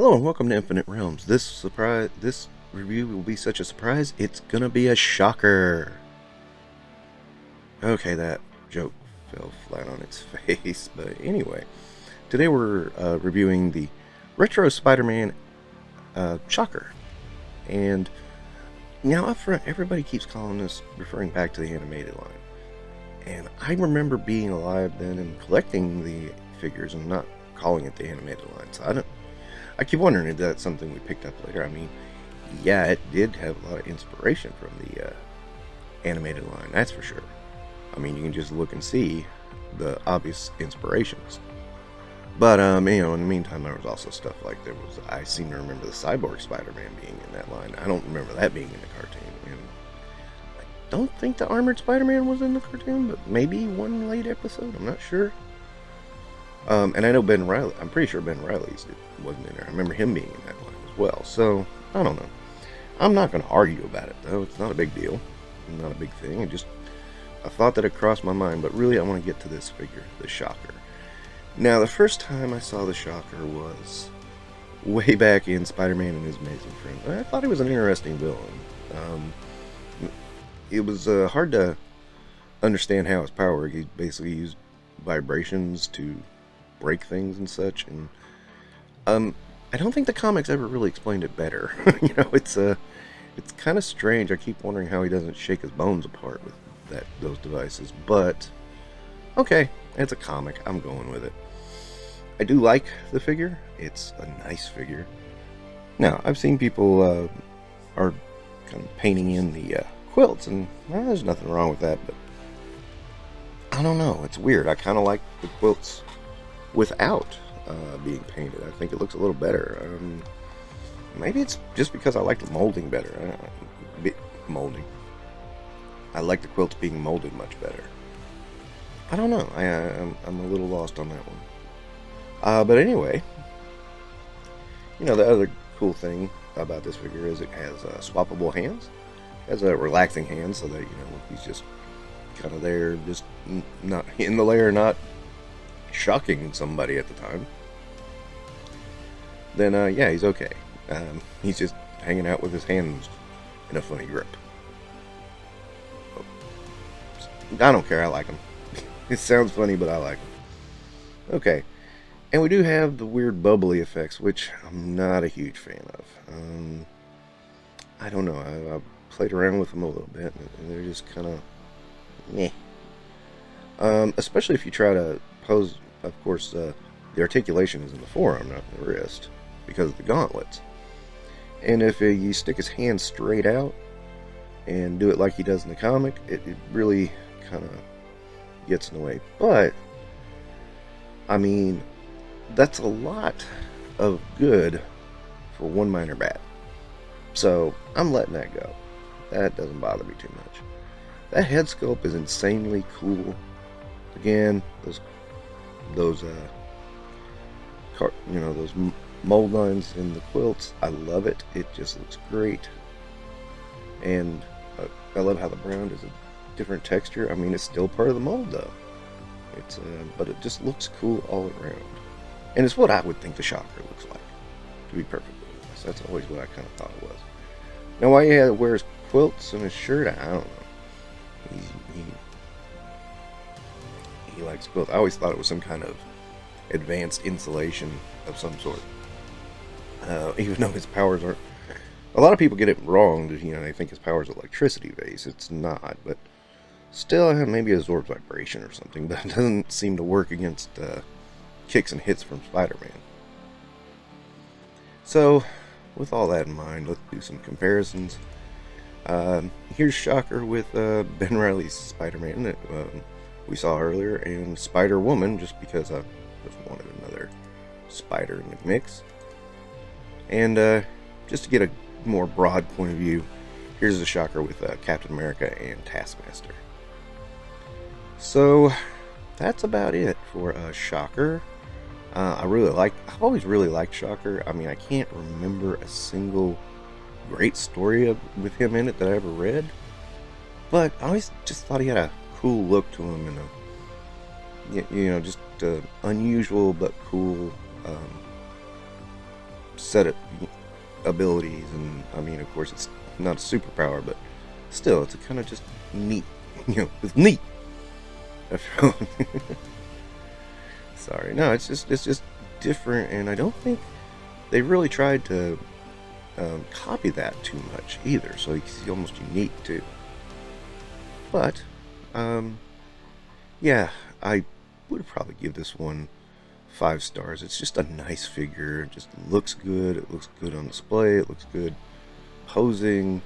Hello and welcome to Infinite Realms. This review will be such a surprise, it's gonna be a shocker. Okay, that joke fell flat on its face, but anyway. Today we're reviewing the Retro Spider-Man Shocker. And now up front, everybody keeps calling this, referring back to the animated line. And I remember being alive then and collecting the figures and not calling it the animated line. So I keep wondering if that's something we picked up later. I mean, yeah, it did have a lot of inspiration from the animated line, that's for sure. I mean, you can just look and see the obvious inspirations. But, in the meantime, there was also stuff like I seem to remember the Cyborg Spider-Man being in that line. I don't remember that being in the cartoon. And I don't think the Armored Spider-Man was in the cartoon, but maybe one late episode, I'm not sure. And I know Ben Riley, I'm pretty sure Ben Riley's wasn't in there. I remember him being in that line as well. So, I don't know. I'm not going to argue about it, though. It's not a big deal. Not a big thing. I thought that it crossed my mind, but really I want to get to this figure, the Shocker. Now, the first time I saw the Shocker was way back in Spider-Man and His Amazing Friends. I thought he was an interesting villain. It was hard to understand how his power worked. He basically used vibrations to break things and such, and I don't think the comics ever really explained it better. It's kind of strange. I keep wondering how he doesn't shake his bones apart with those devices, but okay, it's a comic. I'm going with it. I do like the figure. It's a nice figure. Now, I've seen people are kind of painting in the quilts, and there's nothing wrong with that, but I don't know. It's weird. I kind of like the quilts without being painted. I think it looks a little better. Maybe it's just because I like the molding better. Molding. I like the quilts being molded much better. I don't know. I'm a little lost on that one. But anyway, the other cool thing about this figure is it has swappable hands. It has a relaxing hand, so that he's just kind of there, just not in the lair, not shocking somebody at the time. Then yeah, he's okay. He's just hanging out with his hands in a funny grip. I don't care. I like him. It sounds funny, but I like him. Okay. And we do have the weird bubbly effects, which I'm not a huge fan of. I don't know. I've played around with them a little bit, and they're just kind of meh. Especially if you try to pose. Of course, the articulation is in the forearm, not in the wrist, because of the gauntlets. And if you stick his hand straight out and do it like he does in the comic, it really kind of gets in the way. But I mean, that's a lot of good for one minor bat. So I'm letting that go. That doesn't bother me too much. That head sculpt is insanely cool. Again, those mold lines in the quilts, I love it. It just looks great. And I love how the brown is a different texture. I mean, it's still part of the mold though. But it just looks cool all around. And it's what I would think the Shocker looks like, to be perfectly honest. That's always what I kind of thought it was. Now, why he wears quilts and his shirt, I don't know. He likes quilts. I always thought it was some kind of advanced insulation of some sort. Even though his powers aren't. A lot of people get it wrong. They think his power is electricity based. It's not, but still, maybe it absorbs vibration or something. But it doesn't seem to work against kicks and hits from Spider-Man. So, with all that in mind, let's do some comparisons. Here's Shocker with Ben Riley's Spider-Man that we saw earlier, and Spider-Woman, just because I just wanted another spider in the mix. And just to get a more broad point of view, here's the Shocker with Captain America and Taskmaster. So that's about it for Shocker. I've always really liked Shocker. I mean, I can't remember a single great story with him in it that I ever read, but I always just thought he had a cool look to him, and just unusual but cool set of abilities, and I mean, of course, it's not a superpower, but still, it's kind of just neat. It's neat. Sorry, no, it's just different, and I don't think they really tried to copy that too much either. So it's almost unique too. But yeah, I would probably give this one 5 stars. It's just a nice figure. It just looks good. It looks good on display. It looks good posing.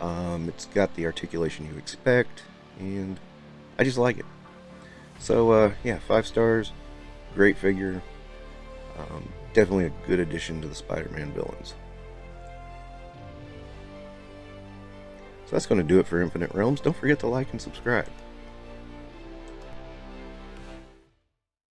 It's got the articulation you expect, and I just like it. So yeah, 5 stars. Great figure. Definitely a good addition to the Spider-Man villains. So that's going to do it for Infinite Realms. Don't forget to like and subscribe.